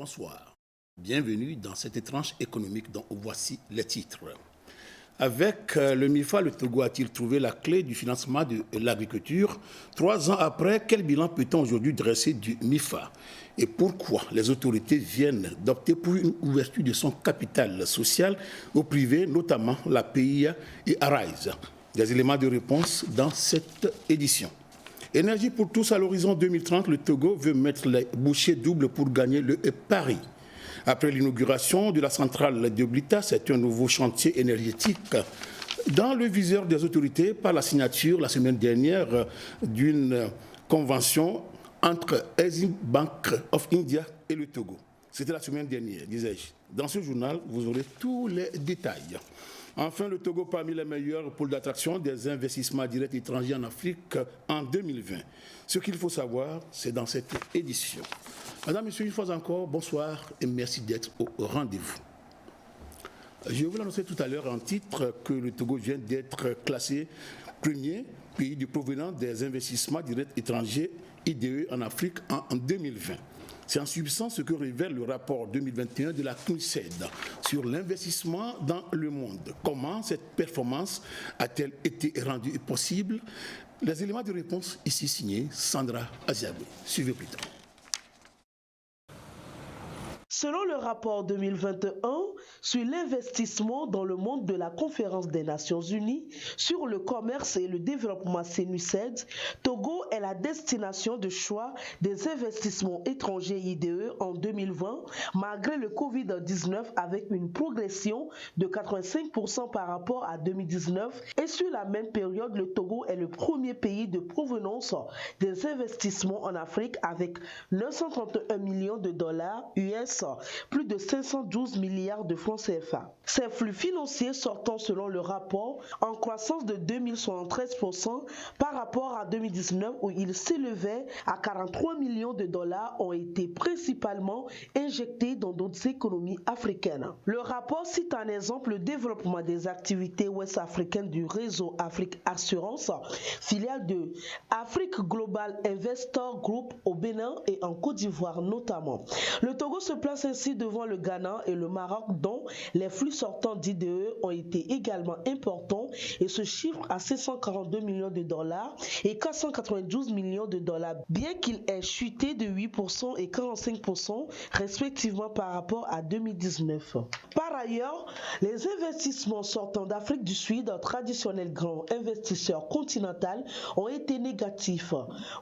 Bonsoir. Bienvenue dans cette tranche économique dont voici les titres. Avec le MIFA, le Togo a-t-il trouvé la clé du financement de l'agriculture? 3 ans après, quel bilan peut-on aujourd'hui dresser du MIFA? Et pourquoi les autorités viennent d'opter pour une ouverture de son capital social au privé, notamment la PIA et Arise? Des éléments de réponse dans cette édition. Énergie pour tous à l'horizon 2030, le Togo veut mettre les bouchées doubles pour gagner le pari. Après l'inauguration de la centrale de Blita, c'est un nouveau chantier énergétique dans le viseur des autorités par la signature la semaine dernière d'une convention entre Exim Bank of India et le Togo. C'était la semaine dernière, disais-je. Dans ce journal, vous aurez tous les détails. Enfin, le Togo parmi les meilleurs pôles d'attraction des investissements directs étrangers en Afrique en 2020. Ce qu'il faut savoir, c'est dans cette édition. Madame, Monsieur, une fois encore, bonsoir et merci d'être au rendez-vous. Je vous l'annonçais tout à l'heure en titre que le Togo vient d'être classé premier pays de provenance des investissements directs étrangers IDE en Afrique en 2020. C'est en substance ce que révèle le rapport 2021 de la CNUSED sur l'investissement dans le monde. Comment cette performance a-t-elle été rendue possible? Les éléments de réponse ici signés Sandra Aziabwe. Suivez plus tard. Selon le rapport 2021 sur l'investissement dans le monde de la Conférence des Nations Unies sur le commerce et le développement CNUSED, Togo est la destination de choix des investissements étrangers IDE en 2020, malgré le Covid-19 avec une progression de 85% par rapport à 2019. Et sur la même période, le Togo est le premier pays de provenance des investissements en Afrique avec 931 millions de dollars US, plus de 512 milliards de francs CFA. Ces flux financiers sortant selon le rapport en croissance de 2073% par rapport à 2019 où ils s'élevaient à 43 millions de dollars ont été principalement injectés dans d'autres économies africaines. Le rapport cite un exemple le développement des activités ouest-africaines du réseau Afrique Assurance, filiale de Afrique Global Investor Group au Bénin et en Côte d'Ivoire notamment. Le Togo se place ainsi devant le Ghana et le Maroc dont les flux sortants d'IDE ont été également importants et se chiffrent à 642 millions de dollars et 492 millions de dollars, bien qu'il ait chuté de 8% et 45% respectivement par rapport à 2019. Par ailleurs, les investissements sortant d'Afrique du Sud, traditionnel grand investisseur continental, ont été négatifs.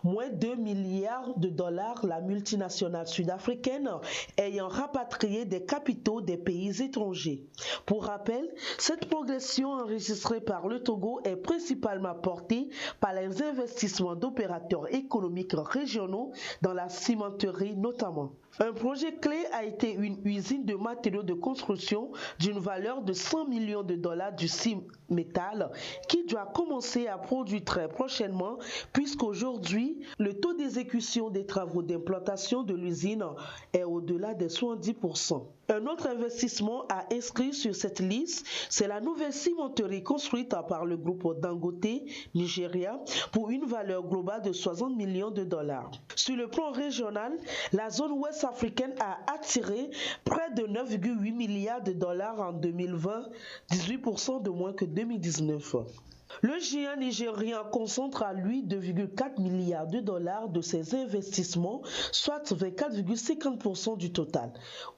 Moins 2 milliards de dollars, la multinationale sud-africaine ayant rapatrié des capitaux des pays étrangers. Pour rappel, cette progression enregistrée par le Togo est principalement portée par les investissements d'opérateurs économiques régionaux dans la cimenterie notamment. Un projet clé a été une usine de matériaux de construction d'une valeur de 100 millions de dollars du Cimetal qui doit commencer à produire très prochainement puisqu'aujourd'hui, le taux d'exécution des travaux d'implantation de l'usine est au-delà des 70%. Un autre investissement à inscrire sur cette liste, c'est la nouvelle cimenterie construite par le groupe Dangote Nigeria pour une valeur globale de 60 millions de dollars. Sur le plan régional, la zone ouest africaine a attiré près de 9,8 milliards de dollars en 2020, 18% de moins que 2019. Le géant nigérien concentre à lui 2,4 milliards de dollars de ses investissements, soit 24,50% du total.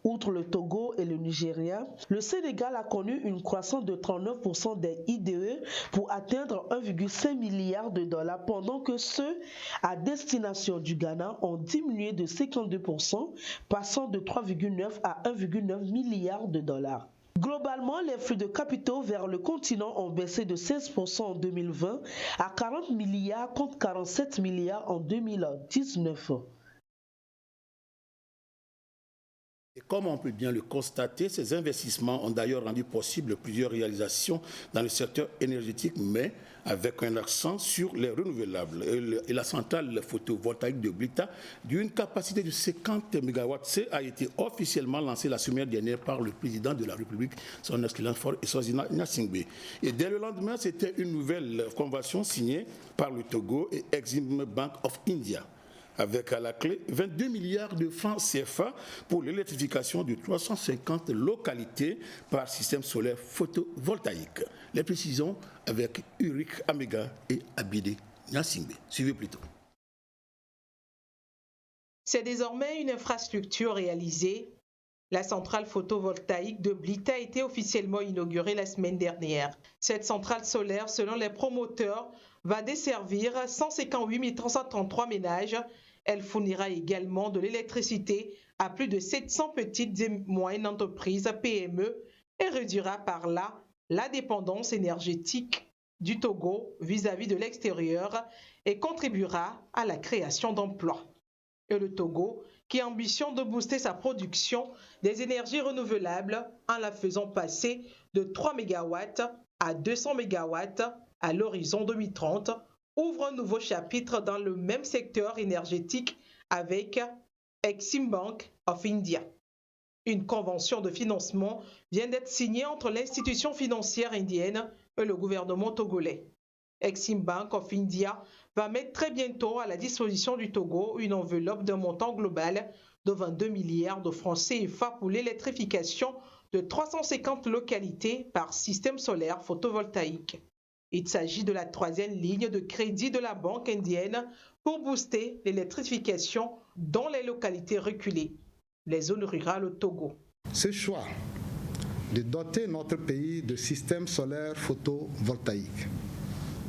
Outre le Togo et le Nigeria, le Sénégal a connu une croissance de 39% des IDE pour atteindre 1,5 milliard de dollars, pendant que ceux à destination du Ghana ont diminué de 52%, passant de 3,9 à 1,9 milliard de dollars. Globalement, les flux de capitaux vers le continent ont baissé de 16% en 2020 à 40 milliards contre 47 milliards en 2019. Et comme on peut bien le constater, ces investissements ont d'ailleurs rendu possible plusieurs réalisations dans le secteur énergétique, mais avec un accent sur les renouvelables. Et la centrale photovoltaïque de Blita, d'une capacité de 50 MW, a été officiellement lancée la semaine dernière par le président de la République, son Excellence Faure Eswazina Gnassingbé. Et dès le lendemain, c'était une nouvelle convention signée par le Togo et Exim Bank of India. avec à la clé 22 milliards de francs CFA pour l'électrification de 350 localités par système solaire photovoltaïque. Les précisions avec Uric Amega et Abide Nyasingbe. Suivez plutôt. C'est désormais une infrastructure réalisée. La centrale photovoltaïque de Blit a été officiellement inaugurée la semaine dernière. Cette centrale solaire, selon les promoteurs, va desservir 158 333 ménages. Elle fournira également de l'électricité à plus de 700 petites et moyennes entreprises PME et réduira par là la dépendance énergétique du Togo vis-à-vis de l'extérieur et contribuera à la création d'emplois. Et le Togo, qui ambitionne de booster sa production des énergies renouvelables en la faisant passer de 3 MW à 200 MW à l'horizon 2030, ouvre un nouveau chapitre dans le même secteur énergétique avec Exim Bank of India. Une convention de financement vient d'être signée entre l'institution financière indienne et le gouvernement togolais. Exim Bank of India va mettre très bientôt à la disposition du Togo une enveloppe d'un montant global de 22 milliards de francs CFA pour l'électrification de 350 localités par système solaire photovoltaïque. Il s'agit de la troisième ligne de crédit de la banque indienne pour booster l'électrification dans les localités reculées, les zones rurales au Togo. Ce choix de doter notre pays de systèmes solaires photovoltaïques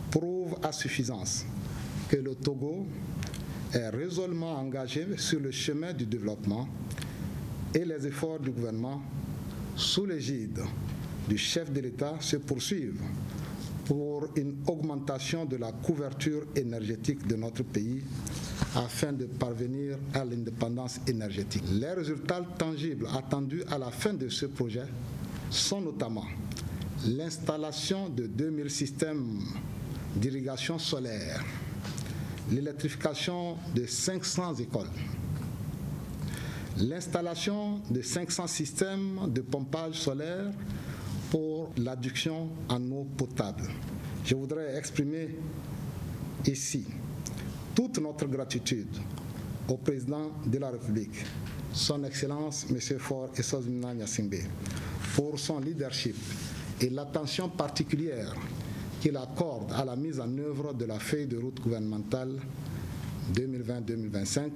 prouve à suffisance que le Togo est résolument engagé sur le chemin du développement et les efforts du gouvernement sous l'égide du chef de l'État se poursuivent pour une augmentation de la couverture énergétique de notre pays afin de parvenir à l'indépendance énergétique. Les résultats tangibles attendus à la fin de ce projet sont notamment l'installation de 2000 systèmes d'irrigation solaire, l'électrification de 500 écoles, l'installation de 500 systèmes de pompage solaire pour l'adduction en eau potable. Je voudrais exprimer ici toute notre gratitude au président de la République, son Excellence M. Faure Essouzimana Nyasingbe, pour son leadership et l'attention particulière qu'il accorde à la mise en œuvre de la feuille de route gouvernementale 2020-2025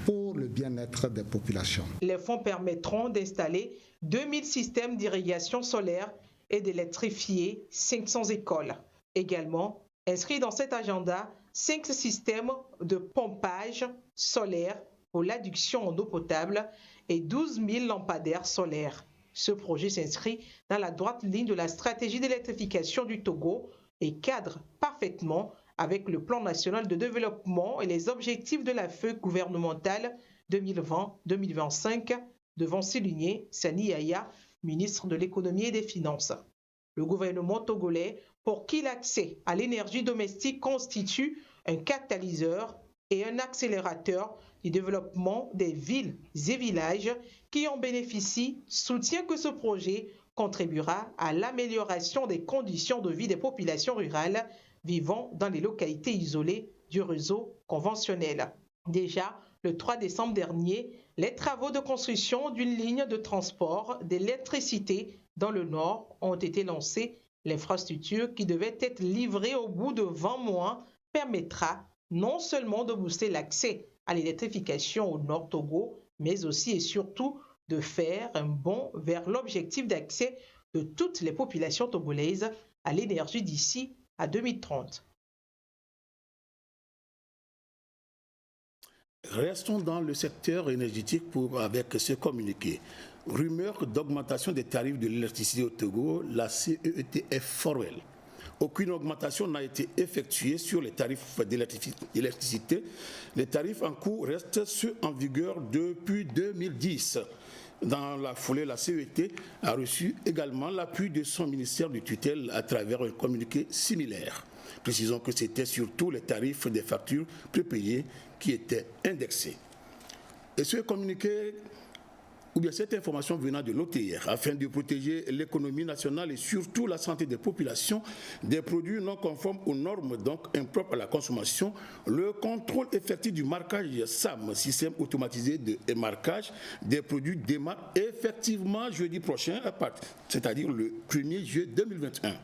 pour le bien-être des populations. Les fonds permettront d'installer 2000 systèmes d'irrigation solaire et d'électrifier 500 écoles. Également, inscrit dans cet agenda, 5 systèmes de pompage solaire pour l'adduction en eau potable et 12 000 lampadaires solaires. Ce projet s'inscrit dans la droite ligne de la stratégie d'électrification du Togo et cadre parfaitement avec le plan national de développement et les objectifs de la feuille gouvernementale 2020-2025, devant souligner Sani Yaya, ministre de l'économie et des finances. Le gouvernement togolais, pour qui l'accès à l'énergie domestique constitue un catalyseur et un accélérateur du développement des villes et villages qui en bénéficient, soutient que ce projet contribuera à l'amélioration des conditions de vie des populations rurales vivant dans les localités isolées du réseau conventionnel. Déjà, le 3 décembre dernier, les travaux de construction d'une ligne de transport d'électricité dans le nord ont été lancés. L'infrastructure qui devait être livrée au bout de 20 mois permettra non seulement de booster l'accès à l'électrification au Nord Togo, mais aussi et surtout de faire un bond vers l'objectif d'accès de toutes les populations togolaises à l'énergie d'ici à 2030. Restons dans le secteur énergétique avec ce communiqué. Rumeur d'augmentation des tarifs de l'électricité au Togo, la CET est formelle. Aucune augmentation n'a été effectuée sur les tarifs d'électricité. Les tarifs en cours restent ceux en vigueur depuis 2010. Dans la foulée, la CET a reçu également l'appui de son ministère de tutelle à travers un communiqué similaire. Précisons que c'était surtout les tarifs des factures prépayées qui étaient indexés. Et ce communiqué ou bien cette information venant de l'OTR, afin de protéger l'économie nationale et surtout la santé des populations des produits non conformes aux normes, donc impropres à la consommation, le contrôle effectif du marquage SAM, système automatisé de marquage des produits, démarre effectivement jeudi prochain, c'est-à-dire le 1er juillet 2021.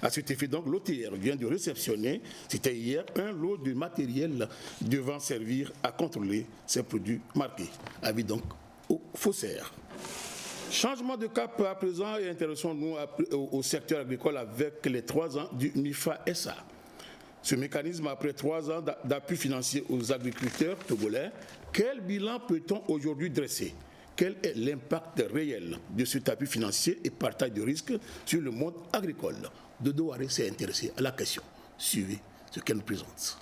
À cet effet, donc, l'OTR vient de réceptionner, c'était hier, un lot de matériel devant servir à contrôler ces produits marqués. Avis donc aux faussaires. Changement de cap à présent et intéressons-nous au secteur agricole avec les 3 ans du MIFA SA. Ce mécanisme, après 3 ans d'appui financier aux agriculteurs togolais, quel bilan peut-on aujourd'hui dresser ? Quel est l'impact réel de cet appui financier et partage de risques sur le monde agricole ? Dodo Waré s'est intéressé à la question. Suivez ce qu'elle nous présente.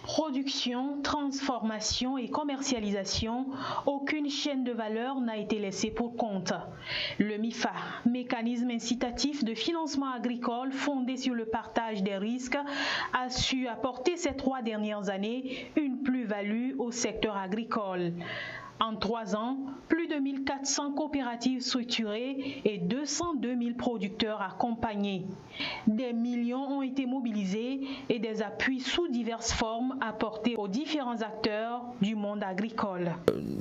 Production, transformation et commercialisation, aucune chaîne de valeur n'a été laissée pour compte. Le MIFA, mécanisme incitatif de financement agricole fondé sur le partage des risques, a su apporter ces 3 dernières années une plus-value au secteur agricole. En 3 ans, plus de 1400 coopératives structurées et 202 000 producteurs accompagnés. Des millions ont été mobilisés et des appuis sous diverses formes apportés aux différents acteurs du monde agricole.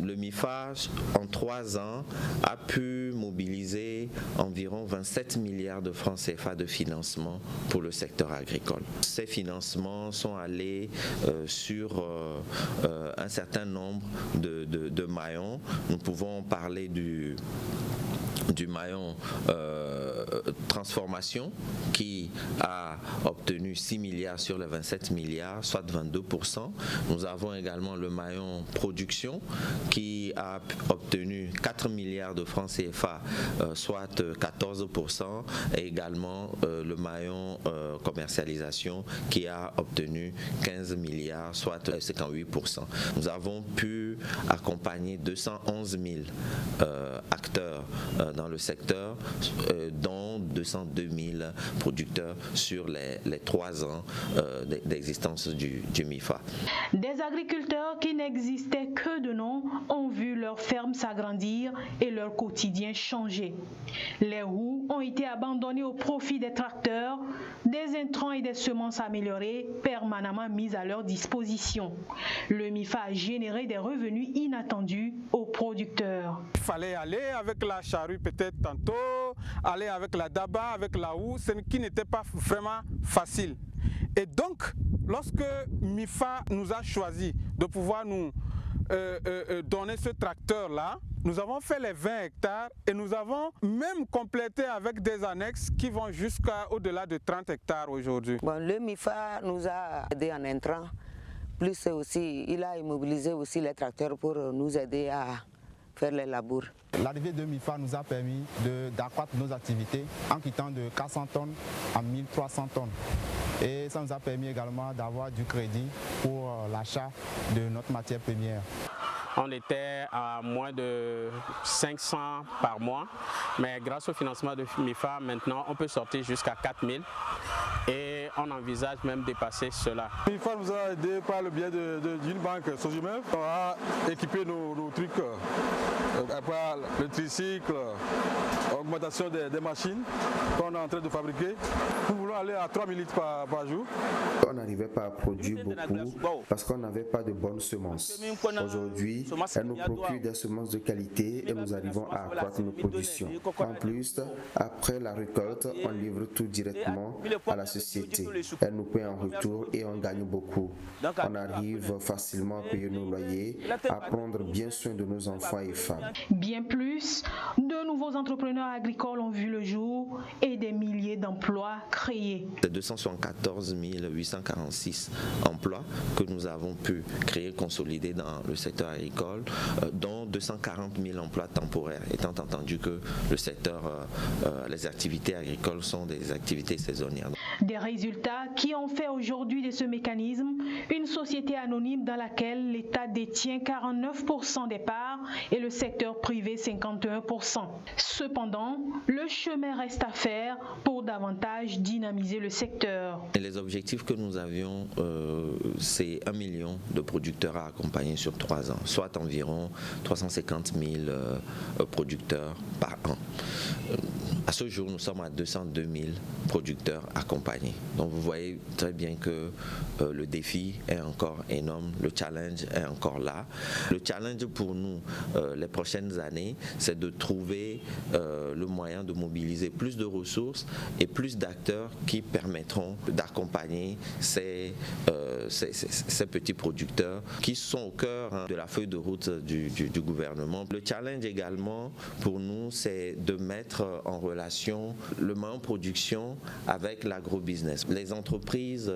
Le MIFA, en 3 ans, a pu mobiliser environ 27 milliards de francs CFA de financement pour le secteur agricole. Ces financements sont allés sur un certain nombre de maillons. Nous pouvons parler du maillon transformation qui a obtenu 6 milliards sur les 27 milliards, soit 22%. Nous avons également le maillon production qui a obtenu 4 milliards de francs CFA, soit 14%, et également le maillon commercialisation qui a obtenu 15 milliards, soit 58%. Nous avons pu accompagner 211 000 acteurs dans le secteur, dont 202 000 producteurs sur les 3 ans d'existence du MIFA. Des agriculteurs qui n'existaient que de nom ont vu leur ferme s'agrandir et leur quotidien changer. Les roues ont été abandonnées au profit des tracteurs, des intrants et des semences améliorées permanemment mises à leur disposition. Le MIFA a généré des revenus inattendus aux producteurs. Il fallait aller avec la charrue peut-être tantôt, aller avec la daba, avec la houe, ce qui n'était pas vraiment facile. Et donc, lorsque MIFA nous a choisi de pouvoir nous donner ce tracteur-là, nous avons fait les 20 hectares et nous avons même complété avec des annexes qui vont jusqu'au-delà de 30 hectares aujourd'hui. Bon, le MIFA nous a aidé en intrant, plus aussi, il a immobilisé aussi les tracteurs pour nous aider à faire les labours. L'arrivée de MIFA nous a permis d'accroître nos activités en quittant de 400 tonnes à 1300 tonnes. Et ça nous a permis également d'avoir du crédit pour l'achat de notre matière première. On était à moins de 500 par mois, mais grâce au financement de MIFA, maintenant on peut sortir jusqu'à 4000 et on envisage même dépasser cela. MIFA nous a aidé par le biais d'une banque Sojimef. On a équipé nos trucs, le tricycle, augmentation des machines qu'on est en train de fabriquer. Nous voulons aller à 3000 litres par jour. On n'arrivait pas à produire beaucoup parce qu'on n'avait pas de bonnes semences. Aujourd'hui, elle nous procure des semences de qualité et nous arrivons à accroître nos productions. En plus, après la récolte, on livre tout directement à la société. Elle nous paie en retour et on gagne beaucoup. On arrive facilement à payer nos loyers, à prendre bien soin de nos enfants et femmes. Bien plus, de nouveaux entrepreneurs agricoles ont vu le jour et des milliers d'emplois créés. 274 846 emplois que nous avons pu créer, consolider dans le secteur agricole, dont 240 000 emplois temporaires, étant entendu que le secteur, les activités agricoles sont des activités saisonnières. Des résultats qui ont fait aujourd'hui de ce mécanisme une société anonyme dans laquelle l'État détient 49% des parts et le secteur privé 51%. Cependant, le chemin reste à faire pour davantage dynamiser le secteur. Et les objectifs que nous avions, c'est 1 million de producteurs à accompagner sur 3 ans, soit environ 350 000 producteurs par an. À ce jour, nous sommes à 202 000 producteurs accompagnés. Donc vous voyez très bien que le défi est encore énorme, le challenge est encore là. Le challenge pour nous, les prochaines années, c'est de trouver le moyen de mobiliser plus de ressources et plus d'acteurs qui permettront d'accompagner ces petits producteurs qui sont au cœur de la feuille de route du gouvernement. Le challenge également pour nous, c'est de mettre en relation le maillon production avec l'agrobusiness. Les entreprises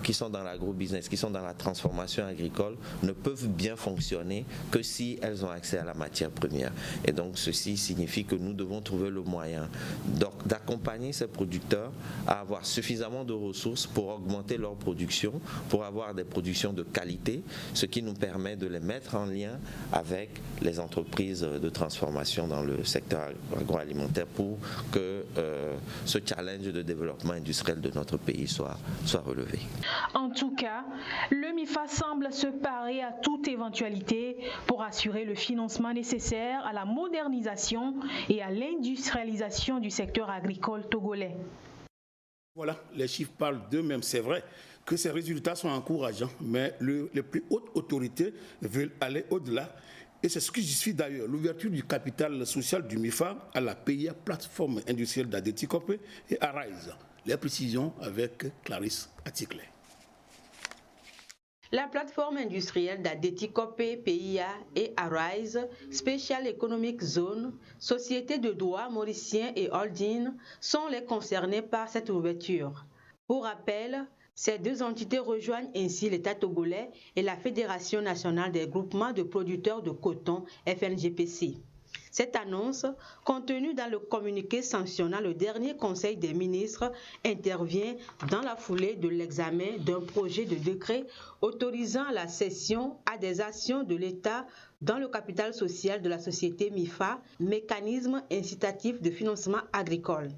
qui sont dans l'agrobusiness, qui sont dans la transformation agricole, ne peuvent bien fonctionner que si elles ont accès à la matière première. Et donc ceci signifie que nous devons trouver le moyen d'accompagner ces producteurs à avoir suffisamment de ressources pour augmenter leur production, pour avoir des productions de qualité, ce qui nous permet de les mettre en lien avec les entreprises de transformation dans le secteur agroalimentaire pour que ce challenge de développement industriel de notre pays soit relevé. En tout cas, le MIFA semble se parer à toute éventualité pour assurer le financement nécessaire à la modernisation et à l'industrialisation du secteur agricole togolais. Voilà, les chiffres parlent d'eux-mêmes. C'est vrai que ces résultats sont encourageants, mais les plus hautes autorités veulent aller au-delà. Et c'est ce qui justifie d'ailleurs l'ouverture du capital social du MIFA à la PIA, plateforme industrielle d'Adeti-Copé, et à Arise. Les précisions avec Clarisse Atikle. La plateforme industrielle d'Adeti-Copé, PIA et Arise, Special Economic Zone, société de droit mauricien et holding, sont les concernés par cette ouverture. Pour rappel, ces deux entités rejoignent ainsi l'État togolais et la Fédération nationale des groupements de producteurs de coton, FNGPC. Cette annonce, contenue dans le communiqué sanctionnant le dernier Conseil des ministres, intervient dans la foulée de l'examen d'un projet de décret autorisant la cession à des actions de l'État dans le capital social de la société MIFA, mécanisme incitatif de financement agricole.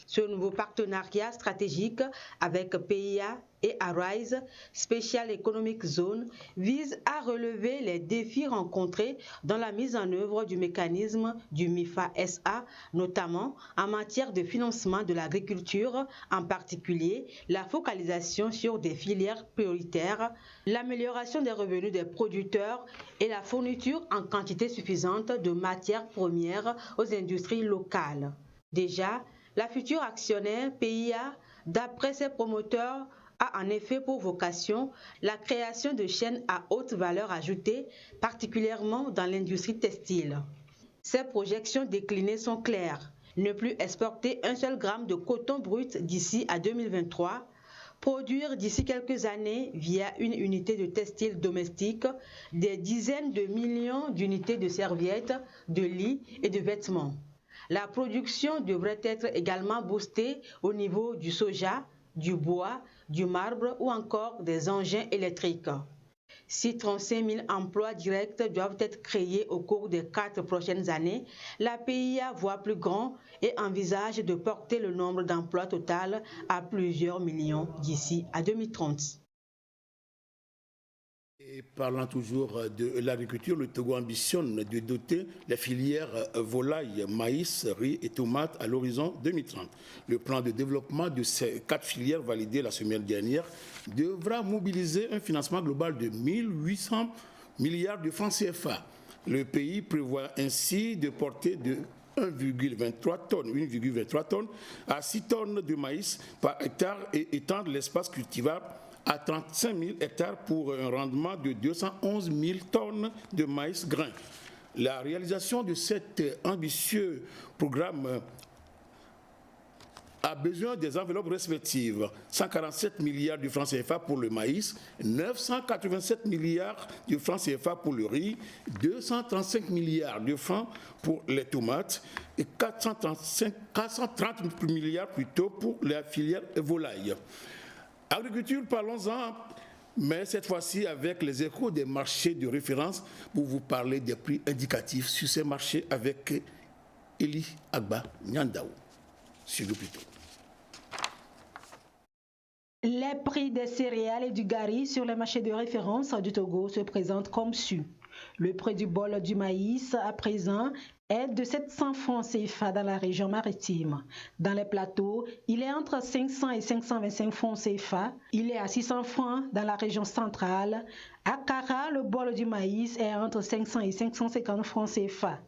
Ce nouveau partenariat stratégique avec PIA et Arise, Special Economic Zone, vise à relever les défis rencontrés dans la mise en œuvre du mécanisme du MIFA SA, notamment en matière de financement de l'agriculture, en particulier la focalisation sur des filières prioritaires, l'amélioration des revenus des producteurs et la fourniture en quantité suffisante de matières premières aux industries locales. Déjà, la future actionnaire PIA, d'après ses promoteurs, a en effet pour vocation la création de chaînes à haute valeur ajoutée, particulièrement dans l'industrie textile. Ces projections déclinées sont claires. Ne plus exporter un seul gramme de coton brut d'ici à 2023, produire d'ici quelques années, via une unité de textile domestique, des dizaines de millions d'unités de serviettes, de lits et de vêtements. La production devrait être également boostée au niveau du soja, du bois, du marbre ou encore des engins électriques. Si 35 000 emplois directs doivent être créés au cours des 4 prochaines années, la PIA voit plus grand et envisage de porter le nombre d'emplois total à plusieurs millions d'ici à 2030. Et parlant toujours de l'agriculture, le Togo ambitionne de doter les filières volailles, maïs, riz et tomates à l'horizon 2030. Le plan de développement de ces 4 filières validé la semaine dernière devra mobiliser un financement global de 1 800 milliards de francs CFA. Le pays prévoit ainsi de porter de 1,23 tonnes à 6 tonnes de maïs par hectare et étendre l'espace cultivable à 35 000 hectares pour un rendement de 211 000 tonnes de maïs grain. La réalisation de cet ambitieux programme a besoin des enveloppes respectives. 147 milliards de francs CFA pour le maïs, 987 milliards de francs CFA pour le riz, 235 milliards de francs pour les tomates et 430 milliards plutôt pour la filière volaille. Agriculture, parlons-en, mais cette fois-ci avec les échos des marchés de référence pour vous parler des prix indicatifs sur ces marchés avec Eli Agba Nyandao. Suivez plutôt. Les prix des céréales et du gari sur les marchés de référence du Togo se présentent comme suit. Le prix du bol du maïs à présent est de 700 francs CFA dans la région maritime. Dans les plateaux, il est entre 500 et 525 francs CFA. Il est à 600 francs dans la région centrale. À Kara, le bol du maïs est entre 500 et 550 francs CFA.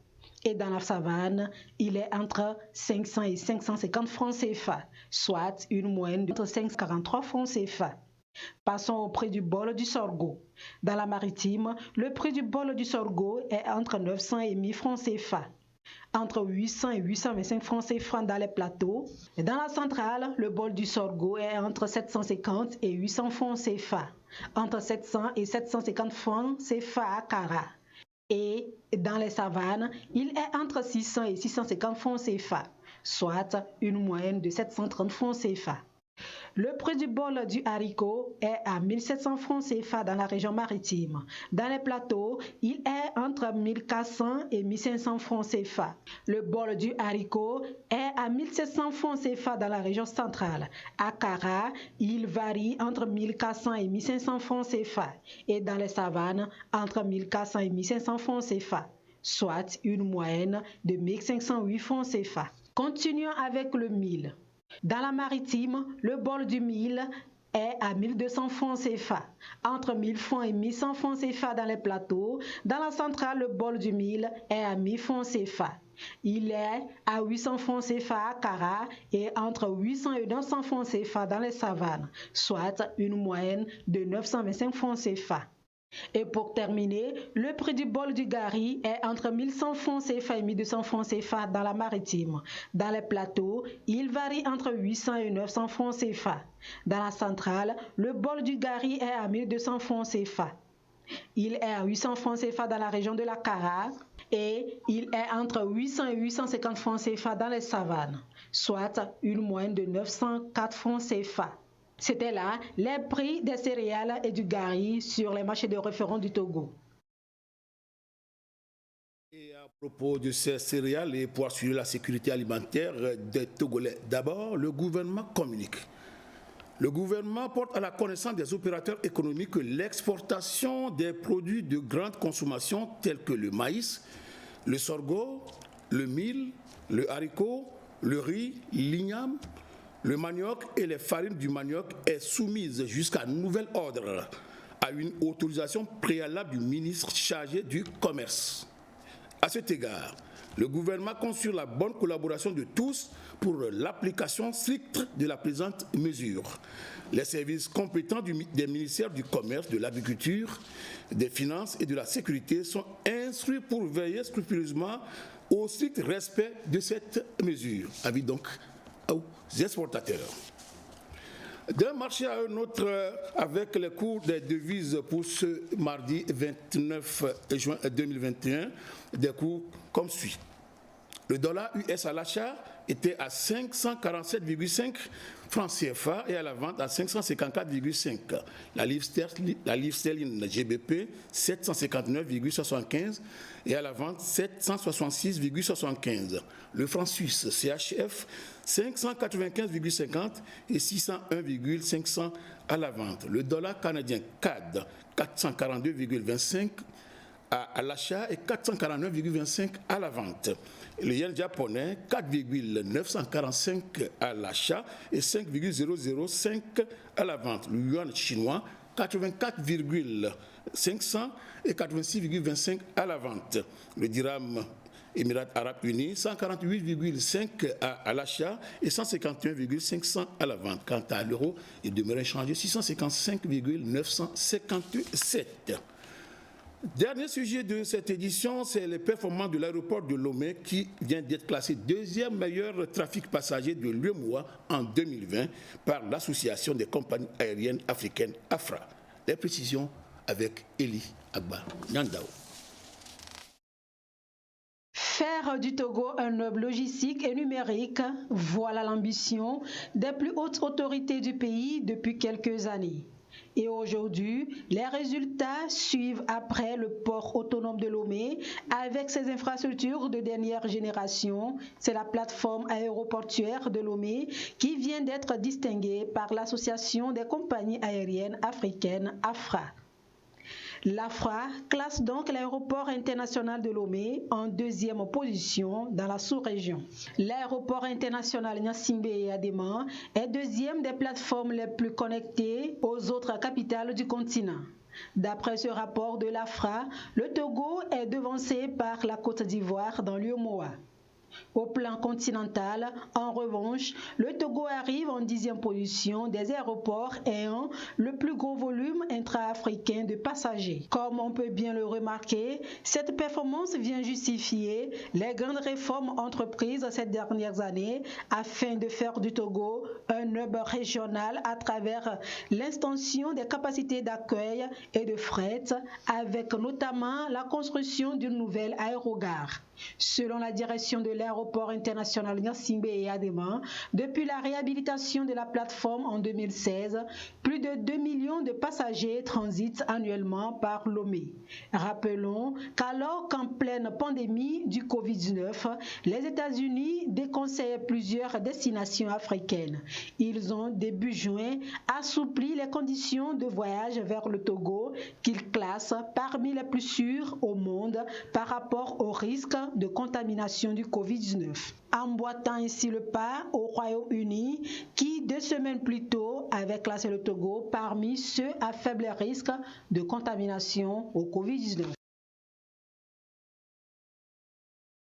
Et dans la savane, il est entre 500 et 550 francs CFA, soit une moyenne de 543 francs CFA. Passons au prix du bol du sorgho. Dans la maritime, le prix du bol du sorgho est entre 900 et 1000 francs CFA. Entre 800 et 825 francs CFA dans les plateaux. Et dans la centrale, le bol du sorgho est entre 750 et 800 francs CFA. Entre 700 et 750 francs CFA à Kara. Et dans les savanes, il est entre 600 et 650 francs CFA, soit une moyenne de 730 francs CFA. Le prix du bol du haricot est à 1700 francs CFA dans la région maritime. Dans les plateaux, il est entre 1400 et 1500 francs CFA. Le bol du haricot est à 1700 francs CFA dans la région centrale. À Kara, il varie entre 1400 et 1500 francs CFA. Et dans les savanes, entre 1400 et 1500 francs CFA, soit une moyenne de 1508 francs CFA. Continuons avec le mil. Dans la maritime, le bol du mil est à 1200 francs CFA, entre 1000 francs et 1100 francs CFA dans les plateaux. Dans la centrale, le bol du mil est à 1000 francs CFA. Il est à 800 francs CFA à Kara et entre 800 et 900 francs CFA dans les savanes, soit une moyenne de 925 francs CFA. Et pour terminer, le prix du bol du gari est entre 1100 francs CFA et 1200 francs CFA dans la maritime. Dans les plateaux, il varie entre 800 et 900 francs CFA. Dans la centrale, le bol du gari est à 1200 francs CFA. Il est à 800 francs CFA dans la région de la Kara et il est entre 800 et 850 francs CFA dans les savanes, soit une moyenne de 904 francs CFA. C'était là les prix des céréales et du gari sur les marchés de référence du Togo. Et à propos de ces céréales et pour assurer la sécurité alimentaire des Togolais, d'abord, le gouvernement communique. Le gouvernement porte à la connaissance des opérateurs économiques que l'exportation des produits de grande consommation tels que le maïs, le sorgho, le mil, le haricot, le riz, l'igname, le manioc et les farines du manioc est soumise jusqu'à nouvel ordre à une autorisation préalable du ministre chargé du commerce. À cet égard, le gouvernement compte sur la bonne collaboration de tous pour l'application stricte de la présente mesure. Les services compétents des ministères du commerce, de l'agriculture, des finances et de la sécurité sont instruits pour veiller scrupuleusement au strict respect de cette mesure. Avis donc aux exportateurs. D'un marché à un autre, avec les cours des devises pour ce mardi 29 juin 2021, des cours comme suit. Le dollar US à l'achat était à 547,5 francs CFA et à la vente à 554,5. La livre sterling GBP 759,75 et à la vente 766,75. Le franc suisse CHF 595,50 et 601,500 à la vente. Le dollar canadien CAD 442,25 à l'achat et 449,25 à la vente. Le yen japonais 4,945 à l'achat et 5,005 à la vente. Le yuan chinois 84,500 et 86,25 à la vente. Le dirham Émirats Arabes Unis 148,5 à l'achat et 151,500 à la vente. Quant à l'euro, il demeure inchangé 655,957. Dernier sujet de cette édition, c'est les performances de l'aéroport de Lomé qui vient d'être classé deuxième meilleur trafic passager de l'UEMOA en 2020 par l'Association des compagnies aériennes africaines AFRA. Les précisions avec Eli Agba Nyandao. Faire du Togo un hub logistique et numérique, voilà l'ambition des plus hautes autorités du pays depuis quelques années. Et aujourd'hui, les résultats suivent après le port autonome de Lomé avec ses infrastructures de dernière génération. C'est la plateforme aéroportuaire de Lomé qui vient d'être distinguée par l'Association des compagnies aériennes africaines AFRA. L'AFRA classe donc l'aéroport international de Lomé en deuxième position dans la sous-région. L'aéroport international Gnassingbé Adéma est deuxième des plateformes les plus connectées aux autres capitales du continent. D'après ce rapport de l'AFRA, le Togo est devancé par la Côte d'Ivoire dans l'UEMOA. Au plan continental, en revanche, le Togo arrive en 10e position des aéroports ayant le plus gros volume intra-africain de passagers. Comme on peut bien le remarquer, cette performance vient justifier les grandes réformes entreprises ces dernières années afin de faire du Togo un hub régional à travers l'extension des capacités d'accueil et de fret, avec notamment la construction d'une nouvelle aérogare. Selon la direction de l'aéroport international Gnassingbé Adéma, depuis la réhabilitation de la plateforme en 2016, plus de 2 millions de passagers transitent annuellement par Lomé. Rappelons qu'alors qu'en pleine pandémie du Covid-19, les États-Unis déconseillaient plusieurs destinations africaines. Ils ont, début juin, assoupli les conditions de voyage vers le Togo qu'ils classent parmi les plus sûres au monde par rapport au risque de contamination du Covid-19, emboîtant ainsi le pas au Royaume-Uni qui, 2 semaines plus tôt, avait classé le Togo parmi ceux à faible risque de contamination au Covid-19.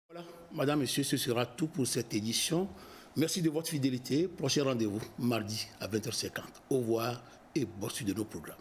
Voilà, Madame, Messieurs, ce sera tout pour cette édition. Merci de votre fidélité. Prochain rendez-vous mardi à 20h50. Au revoir et bonne suite de nos programmes.